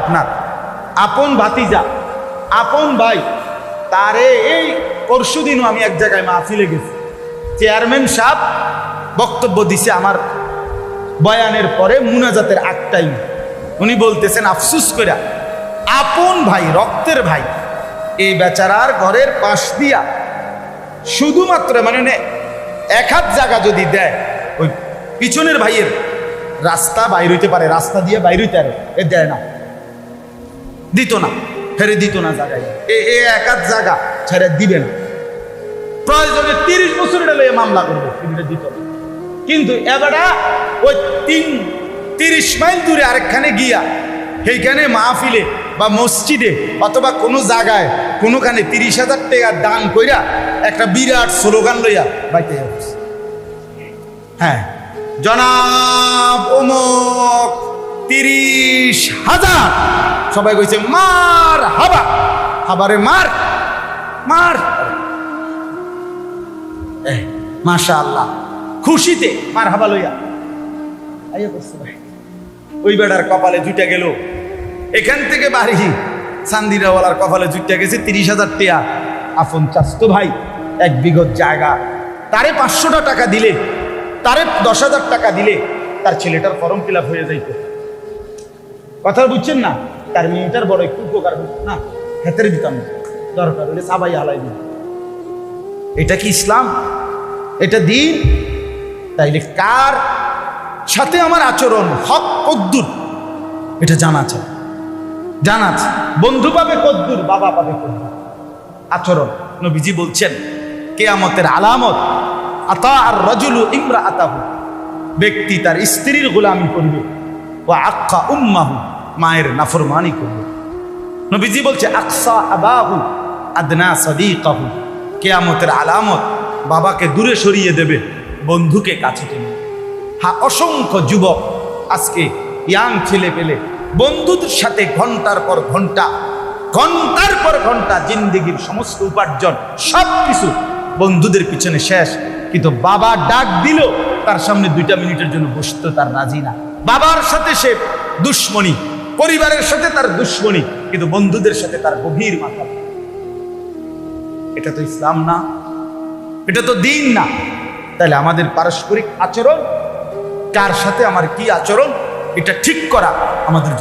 আপনার আপন ভাতিজা, আপন ভাই, তারে এই পরশুদিনও আমি এক জায়গায় মাহফিলে গেছি, চেয়ারম্যান সাহেব বক্তব্য দিছে আমার বয়ানের পরে মুনাজাতের আগ টাইম। উনি বলতেছেন আফসুস করে আপন ভাই, রক্তের ভাই, এই বেচারার ঘরের পাশ দিয়া শুধুমাত্র মানে এক হাত জায়গা যদি দেয়, ওই পিছনের ভাইয়ের রাস্তা বাইর হইতে পারে, রাস্তা দিয়ে বাইর হইতে পারে, এ দেয় না, দিত না, ফেরে দিত না জায়গায়, এ এক হাত জায়গা ছেড়ে দিবে না। প্রয়োজনে 30 বছর এটা লইয়ে মামলা করবে, কিন্তু দিত না। কিন্তু এবারে ওই 30 মাইল দূরে আরেকখানে গিয়া সেইখানে মাহফিলে বা মসজিদে অথবা কোনো জায়গায় কোনোখানে 30,000 টাকা দান কইরা একটা বিরাট স্লোগান লইয়া বাইতে যাচ্ছে। হ্যাঁ, জনাব অমুক 30,000, সবাই কইছে মার হাবা, হাবারে মার মার, মাশাআল্লাহ, খুশিতে মার হাবা লইয়া আইয়া করছে ভাই। ওই বেটার কপালে জুটে গেল, এখান থেকে বাড়ি চান্দিরাওয়ালার কপালে জুটে গেছে 30,000 টাকা। আপন চাস্তো ভাই 1 বিঘত জায়গা, তারে 500 টাকা দিলে, তারে 10,000 টাকা দিলে তার ছেলেটার ফর্ম ফিল আপ হয়ে যাইত। কথা বুঝছেন না? তার মেয়েটার বড় একটু উপকার হতো না, হাতের দিতাম, দরকার হলে সাবাই হালাই দিত। এটা কি ইসলাম? এটা দিন? তাইলে কার সাথে আমার আচরণ, হক কদ্দুর, এটা জানা চাই, জানা আছে। বন্ধু পাবে কদ্দুর, বাবা পাবে কদ্দুর। আচরণ নবীজি বলছেন কিয়ামতের আলামত আতা আর রাজুলু ইমরাআতাহু, ব্যক্তি তার স্ত্রীর গোলামি করবে, ওয়া আক্কা উম্মাহু, মায়ের নাফরমানি করবে। নবীজি বলছে আকসা আবাহু আদনা সাদিকাহু, কিয়ামতের আলামত বাবাকে দূরে সরিয়ে দেবে, বন্ধুকে কাছে টেনে। হ্যাঁ, অসংখ্য যুবক আজকে ইয়াং ছেলে পেলে বন্ধুদের সাথে ঘন্টার পর ঘন্টা, ঘন্টার পর ঘন্টা জিন্দেগির সমস্ত উপার্জন সবকিছু বন্ধুদের পিছনে শেষ। কিন্তু বাবা ডাক দিল, তার সামনে 2টা মিনিটের জন্য বসতে তার রাজি না। বাবার সাথে সে দুশ্মনী, পরিবারের সাথে তার দুশ্মনী, কিন্তু বন্ধুদের সাথে তার গভীর মাথা। এটা তো ইসলাম না, এটা তো দিন না। তাহলে আমাদের পারস্পরিক আচরণ, কার সাথে আমার কি আচরণ, এটা ঠিক করা আমাদের জন্য